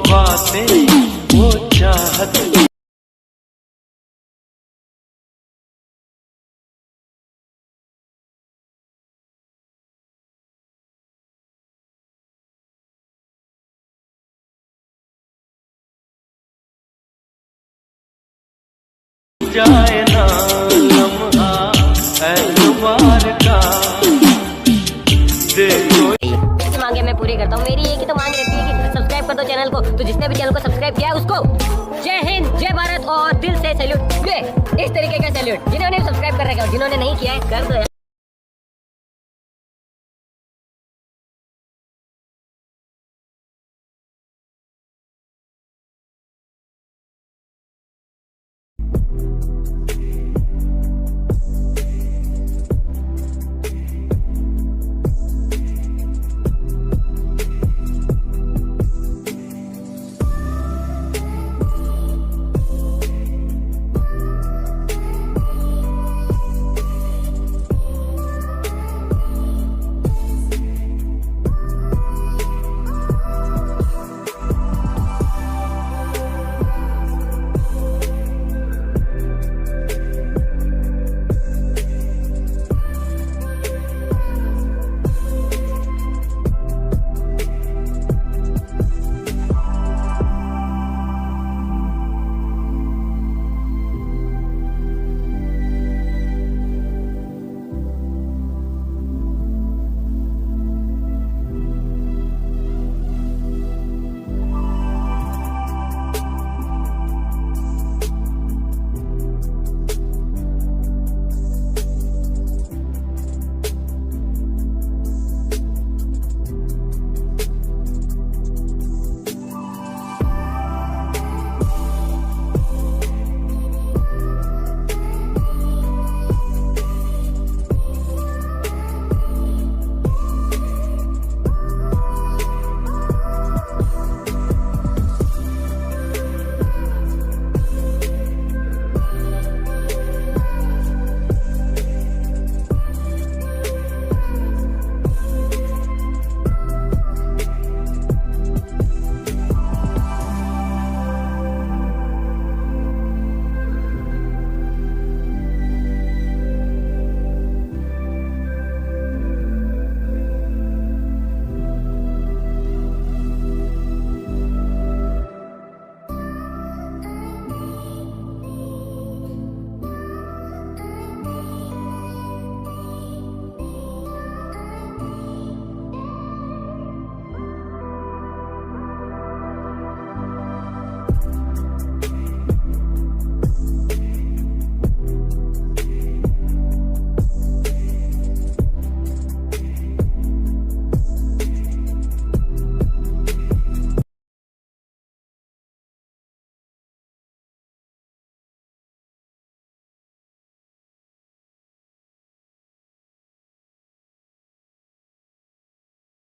बातें वो चाहत जाए ना लम्हा एतबार का देखो मांगे मैं पूरी करता हूँ। मेरी एक ही तो मांग रहती है कि सब्सक्राइब कर दो चैनल को। तो जिसने भी चैनल को सब्सक्राइब किया है उसको जय हिंद, जय भारत और दिल से सैल्यूट। इस तरीके का सैल्यूट। जिन्होंने सब्सक्राइब कर रखा है और जिन्होंने नहीं किया है कर दो।